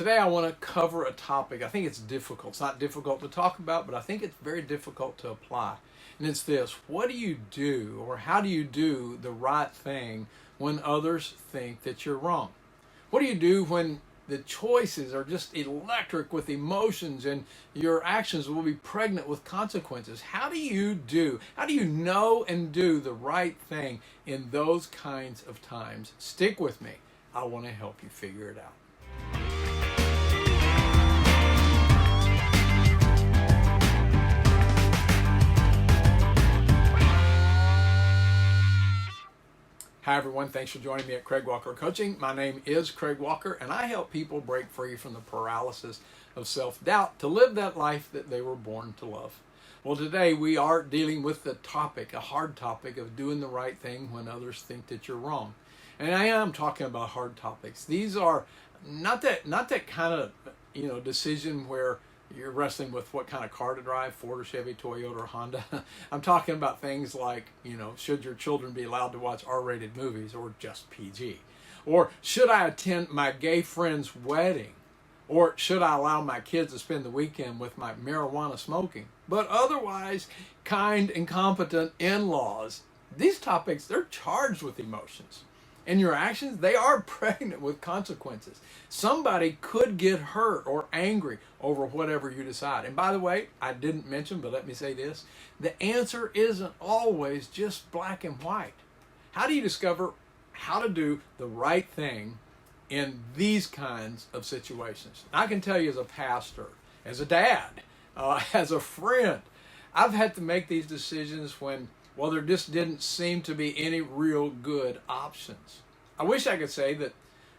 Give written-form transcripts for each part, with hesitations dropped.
Today I want to cover a topic. I think it's difficult. It's not difficult to talk about, but I think it's very difficult to apply. And it's this: what do you do, or how do you do the right thing when others think that you're wrong? What do you do when the choices are just electric with emotions and your actions will be pregnant with consequences? How do you know and do the right thing in those kinds of times? Stick with me. I want to help you figure it out. Hi everyone, thanks for joining me at Craig Walker Coaching. My name is Craig Walker and I help people break free from the paralysis of self-doubt to live that life that they were born to love. Well, today we are dealing with the topic, a hard topic of doing the right thing when others think that you're wrong. And I am talking about hard topics. These are not that kind of decision where you're wrestling with what kind of car to drive, Ford or Chevy, Toyota or Honda. I'm talking about things like, should your children be allowed to watch R-rated movies or just PG? Or should I attend my gay friend's wedding? Or should I allow my kids to spend the weekend with my marijuana smoking, but otherwise kind and competent in-laws? These topics, they're charged with emotions. And your actions, they are pregnant with consequences. Somebody could get hurt or angry over whatever you decide. And by the way, I didn't mention, but let me say this: the answer isn't always just black and white. How do you discover how to do the right thing in these kinds of situations? I can tell you, as a pastor, as a dad, as a friend, I've had to make these decisions when there just didn't seem to be any real good options. I wish I could say that,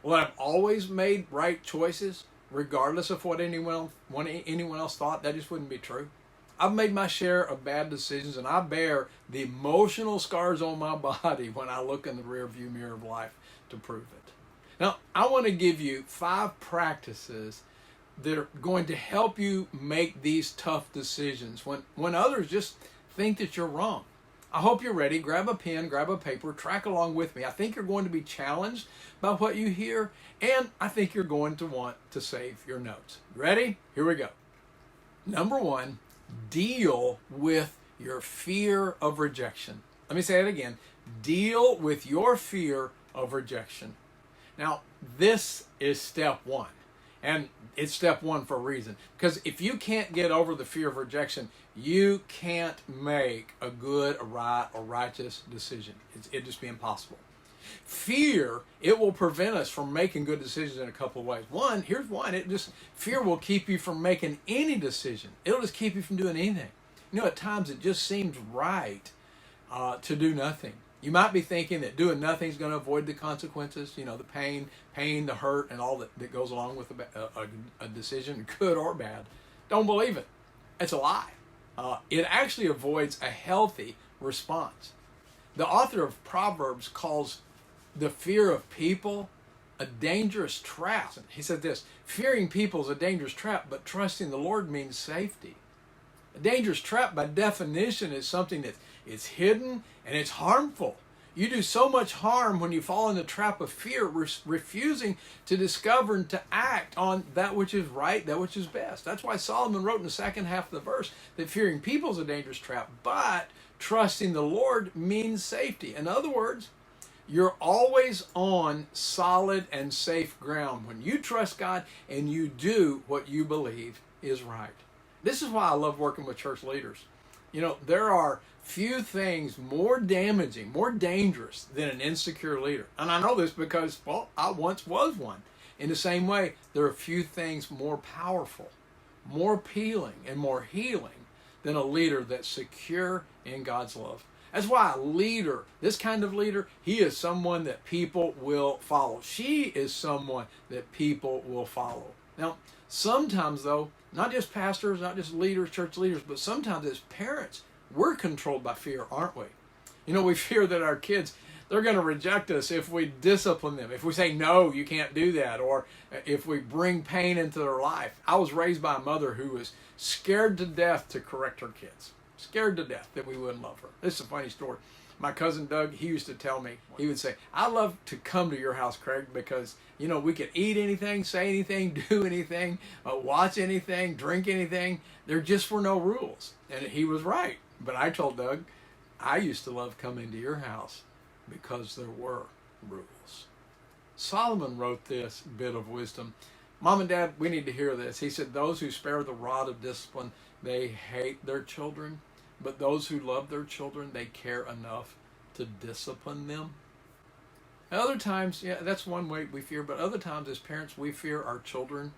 I've always made right choices, regardless of what anyone else thought. That just wouldn't be true. I've made my share of bad decisions, and I bear the emotional scars on my body when I look in the rearview mirror of life to prove it. Now, I want to give you 5 practices that are going to help you make these tough decisions when others just think that you're wrong. I hope you're ready. Grab a pen, grab a paper, track along with me. I think you're going to be challenged by what you hear, and I think you're going to want to save your notes. Ready? Here we go. Number 1, deal with your fear of rejection. Let me say it again. Deal with your fear of rejection. Now, this is step 1. And it's step 1 for a reason. Because if you can't get over the fear of rejection, you can't make a good, a right, or righteous decision. It'd just be impossible. Fear, it will prevent us from making good decisions in a couple of ways. Here's one. Fear will keep you from making any decision. It'll just keep you from doing anything. At times it just seems right to do nothing. You might be thinking that doing nothing is going to avoid the consequences, the pain, the hurt, and all that goes along with a decision, good or bad. Don't believe it. It's a lie. It actually avoids a healthy response. The author of Proverbs calls the fear of people a dangerous trap. He said this: fearing people is a dangerous trap, but trusting the Lord means safety. A dangerous trap, by definition, is something that it's hidden and it's harmful. You do so much harm when you fall in the trap of fear, refusing to discover and to act on that which is right, that which is best. That's why Solomon wrote in the second half of the verse that fearing people is a dangerous trap, but trusting the Lord means safety. In other words, you're always on solid and safe ground when you trust God and you do what you believe is right. This is why I love working with church leaders. There are few things more damaging, more dangerous than an insecure leader. And I know this because, I once was one. In the same way, there are few things more powerful, more appealing, and more healing than a leader that's secure in God's love. That's why a leader, this kind of leader, he is someone that people will follow. She is someone that people will follow. Now, sometimes though, not just pastors, not just leaders, church leaders, but sometimes as parents, we're controlled by fear, aren't we? We fear that our kids, they're going to reject us if we discipline them, if we say, no, you can't do that, or if we bring pain into their life. I was raised by a mother who was scared to death to correct her kids. Scared to death that we wouldn't love her. This is a funny story. My cousin Doug, he used to tell me, he would say, I love to come to your house, Craig, because, you know, we could eat anything, say anything, do anything, watch anything, drink anything. There just were no rules. And he was right. But I told Doug, I used to love coming to your house because there were rules. Solomon wrote this bit of wisdom. Mom and Dad, we need to hear this. He said, those who spare the rod of discipline, they hate their children. But those who love their children, they care enough to discipline them. Other times, yeah, that's one way we fear. But other times, as parents, we fear our children.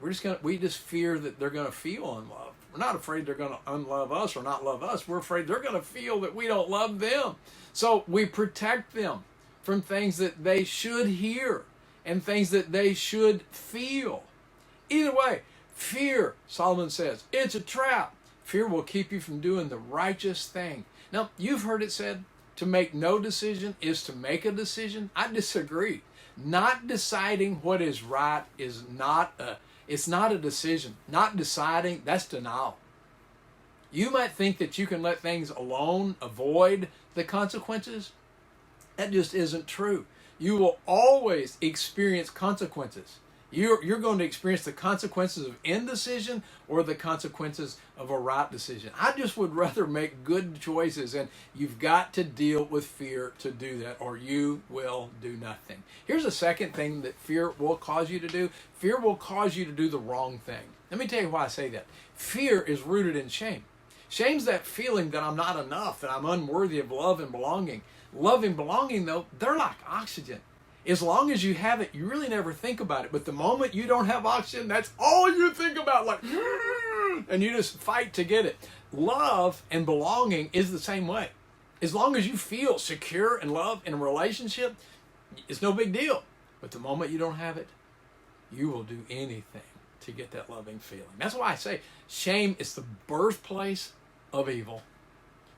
We just fear that they're going to feel unloved. We're not afraid they're going to unlove us or not love us. We're afraid they're going to feel that we don't love them. So we protect them from things that they should hear and things that they should feel. Either way, fear, Solomon says, it's a trap. Fear will keep you from doing the righteous thing. Now, you've heard it said, to make no decision is to make a decision. I disagree. Not deciding what is right is it's not a decision. Not deciding, that's denial. You might think that you can let things alone, avoid the consequences. That just isn't true. You will always experience consequences. You're going to experience the consequences of indecision or the consequences of a right decision. I just would rather make good choices, and you've got to deal with fear to do that, or you will do nothing. Here's a second thing that fear will cause you to do. Fear will cause you to do the wrong thing. Let me tell you why I say that. Fear is rooted in shame. Shame's that feeling that I'm not enough, that I'm unworthy of love and belonging. Love and belonging, though, they're like oxygen. As long as you have it, you really never think about it. But the moment you don't have oxygen, that's all you think about, like, and you just fight to get it. Love and belonging is the same way. As long as you feel secure and loved in a relationship, it's no big deal. But the moment you don't have it, you will do anything to get that loving feeling. That's why I say shame is the birthplace of evil.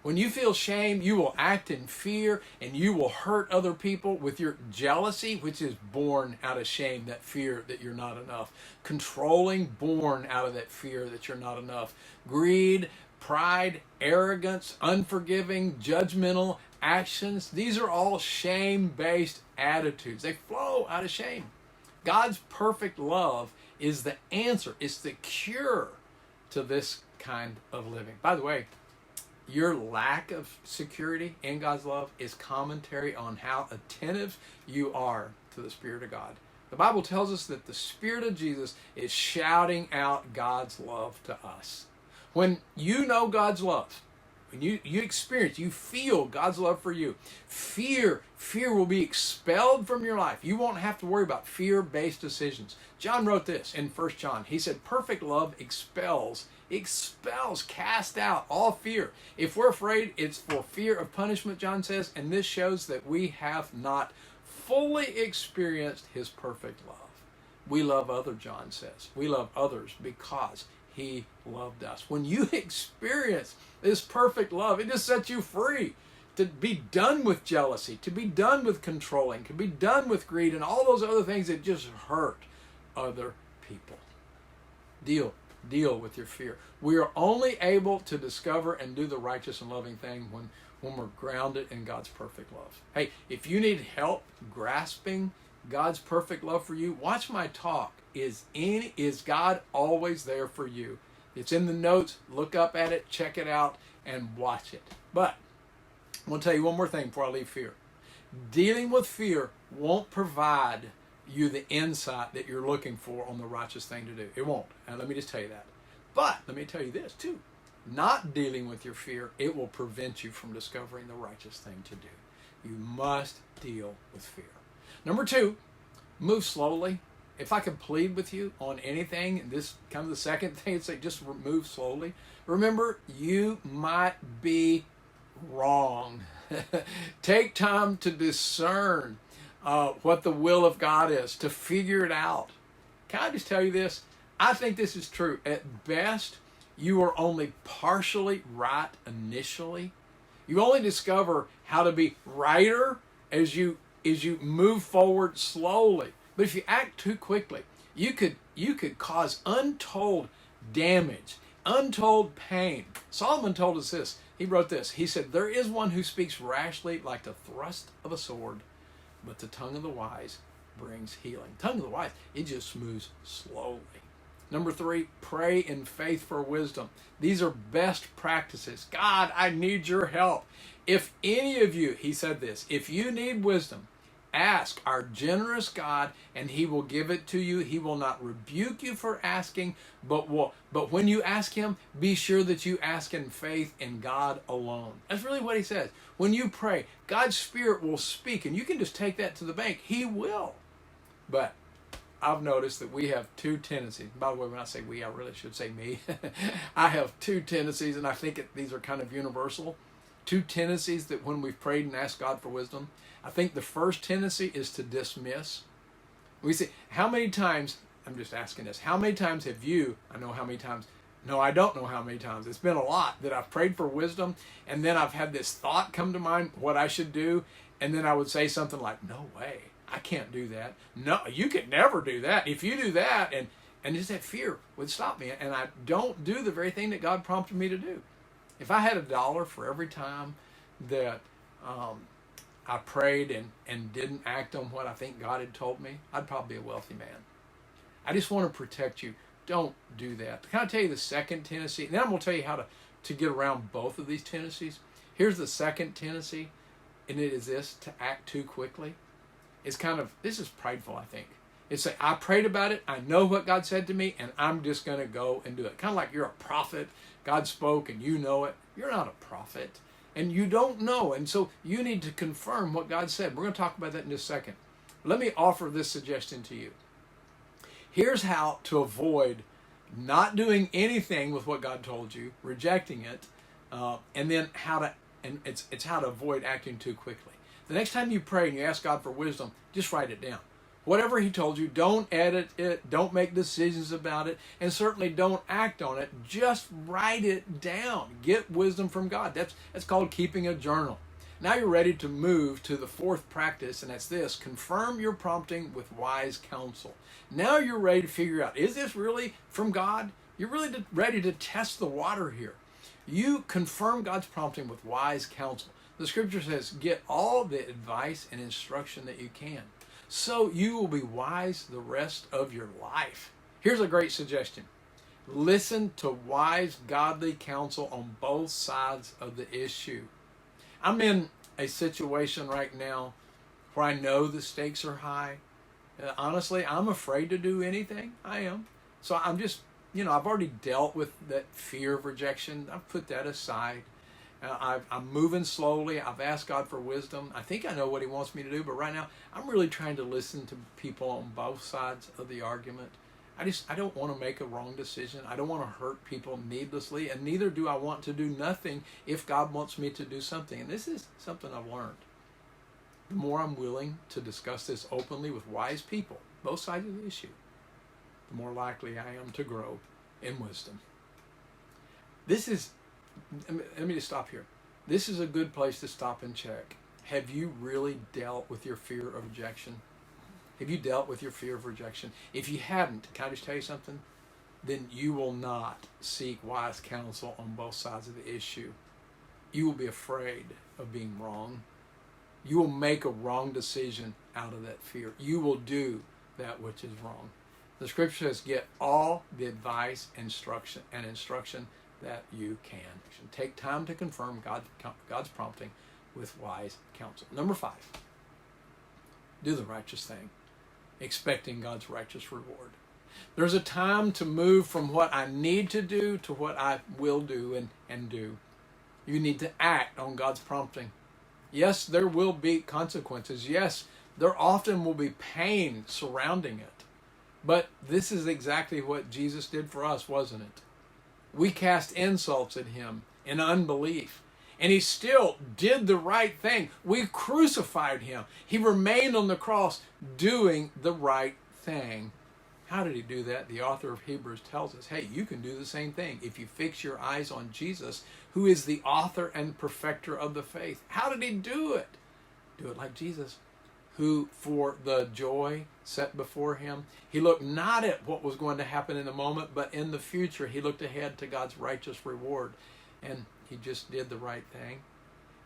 When you feel shame, you will act in fear, and you will hurt other people with your jealousy, which is born out of shame, that fear that you're not enough. Controlling, born out of that fear that you're not enough. Greed, pride, arrogance, unforgiving, judgmental actions. These are all shame-based attitudes. They flow out of shame. God's perfect love is the answer. It's the cure to this kind of living. By the way, your lack of security in God's love is commentary on how attentive you are to the Spirit of God. The Bible tells us that the Spirit of Jesus is shouting out God's love to us. When you know God's love, when you experience, you feel God's love for you, fear will be expelled from your life. You won't have to worry about fear-based decisions. John wrote this in 1 John. He said, perfect love expels, cast out all fear. If we're afraid, it's for fear of punishment, John says, and this shows that we have not fully experienced his perfect love. We love others, John says. We love others because he loved us. When you experience this perfect love, it just sets you free to be done with jealousy, to be done with controlling, to be done with greed, and all those other things that just hurt other people. Deal with your fear. We are only able to discover and do the righteous and loving thing when we're grounded in God's perfect love. Hey, if you need help grasping God's perfect love for you, watch my talk. Is God always there for you? It's in the notes. Look up at it, check it out, and watch it. But I want to tell you one more thing before I leave fear. Dealing with fear won't provide you the insight that you're looking for on the righteous thing to do. It won't. And let me just tell you that. But let me tell you this too. Not dealing with your fear, it will prevent you from discovering the righteous thing to do. You must deal with fear. Number 2, move slowly. If I could plead with you on anything, this kind of the second thing, it's like just move slowly. Remember, you might be wrong. Take time to discern what the will of God is, to figure it out. Can I just tell you this? I think this is true. At best, you are only partially right initially. You only discover how to be righter as you move forward slowly. But if you act too quickly, you could cause untold damage, untold pain. Solomon told us this. He wrote this. He said, there is one who speaks rashly like the thrust of a sword, but the tongue of the wise brings healing. Tongue of the wise, it just moves slowly. Number 3, pray in faith for wisdom. These are best practices. God, I need your help. If any of you, he said this, if you need wisdom, ask our generous God, and he will give it to you. He will not rebuke you for asking, but when you ask him, be sure that you ask in faith in God alone. That's really what he says. When you pray, God's Spirit will speak, and you can just take that to the bank. He will. But I've noticed that we have two tendencies. By the way, when I say we, I really should say me. I have two tendencies, and I think these are kind of universal. Two tendencies that when we've prayed and asked God for wisdom, I think the first tendency is to dismiss. We say, how many times, I'm just asking this, how many times have you, I know how many times, no, I don't know how many times, it's been a lot, that I've prayed for wisdom, and then I've had this thought come to mind, what I should do, and then I would say something like, no way, I can't do that. No, you could never do that. If you do that, and just that fear would stop me, and I don't do the very thing that God prompted me to do. If I had $1 for every time that I prayed and didn't act on what I think God had told me, I'd probably be a wealthy man. I just want to protect you. Don't do that. Can I tell you the second tendency? And then I'm going to tell you how to get around both of these tendencies. Here's the second tendency, and it is this, to act too quickly. It's kind of, this is prideful, I think. It's like, I prayed about it, I know what God said to me, and I'm just going to go and do it. Kind of like you're a prophet. God spoke and you know it. You're not a prophet. And you don't know. And so you need to confirm what God said. We're going to talk about that in just a second. Let me offer this suggestion to you. Here's how to avoid not doing anything with what God told you, rejecting it, and then it's how to avoid acting too quickly. The next time you pray and you ask God for wisdom, just write it down. Whatever he told you, don't edit it, don't make decisions about it, and certainly don't act on it. Just write it down. Get wisdom from God. That's called keeping a journal. Now you're ready to move to the fourth practice, and that's this. Confirm your prompting with wise counsel. Now you're ready to figure out, is this really from God? You're really ready to test the water here. You confirm God's prompting with wise counsel. The scripture says, get all the advice and instruction that you can, so you will be wise the rest of your life. Here's a great suggestion. Listen to wise, godly counsel on both sides of the issue. I'm in a situation right now where I know the stakes are high. Honestly, I'm afraid to do anything. I am. So I'm just, I've already dealt with that fear of rejection. I've put that aside. I'm moving slowly. I've asked God for wisdom. I think I know what he wants me to do, but right now I'm really trying to listen to people on both sides of the argument. I don't want to make a wrong decision. I don't want to hurt people needlessly, and neither do I want to do nothing if God wants me to do something. And this is something I've learned. The more I'm willing to discuss this openly with wise people, both sides of the issue, the more likely I am to grow in wisdom. Let me just stop here. This is a good place to stop and check. Have you really dealt with your fear of rejection? Have you dealt with your fear of rejection? If you haven't, can I just tell you something? Then you will not seek wise counsel on both sides of the issue. You will be afraid of being wrong. You will make a wrong decision out of that fear. You will do that which is wrong. The scripture says, get all the advice, instruction that you can. Take time to confirm God's prompting with wise counsel. Number 5, do the righteous thing, expecting God's righteous reward. There's a time to move from what I need to do to what I will do and do. You need to act on God's prompting. Yes, there will be consequences. Yes, there often will be pain surrounding it. But this is exactly what Jesus did for us, wasn't it? We cast insults at him in unbelief, and he still did the right thing. We crucified him. He remained on the cross doing the right thing. How did he do that? The author of Hebrews tells us, hey, you can do the same thing if you fix your eyes on Jesus, who is the author and perfecter of the faith. How did he do it? Do it like Jesus, who for the joy set before him, he looked not at what was going to happen in the moment, but in the future. He looked ahead to God's righteous reward. And He just did the right thing.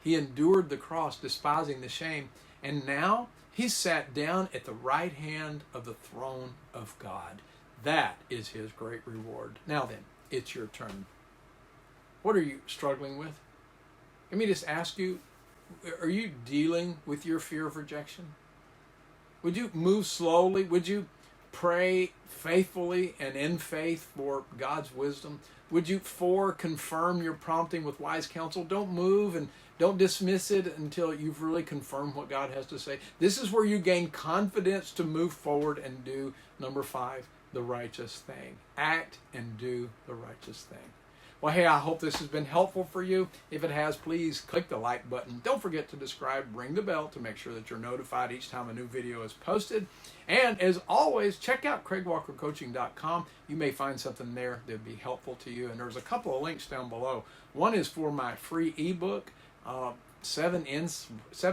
He endured the cross, despising the shame, and now he's sat down at the right hand of the throne of God. That is his great reward. Now then, it's your turn. What are you struggling with? Let me just ask you, are you dealing with your fear of rejection? Would you move slowly? Would you pray faithfully and in faith for God's wisdom? Would you confirm your prompting with wise counsel? Don't move and don't dismiss it until you've really confirmed what God has to say. This is where you gain confidence to move forward and do, number 5, the righteous thing. Act and do the righteous thing. Well, hey, I hope this has been helpful for you. If it has, please click the like button. Don't forget to subscribe, ring the bell to make sure that you're notified each time a new video is posted. And as always, check out CraigWalkerCoaching.com. You may find something there that would be helpful to you. And there's a couple of links down below. One is for my free ebook, 7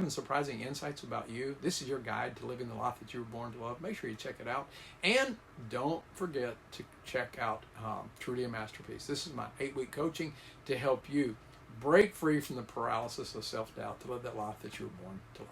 Surprising Insights About You. This is your guide to living the life that you were born to love. Make sure you check it out. And don't forget to check out Truly a Masterpiece. This is my 8-week coaching to help you break free from the paralysis of self-doubt to live that life that you were born to love.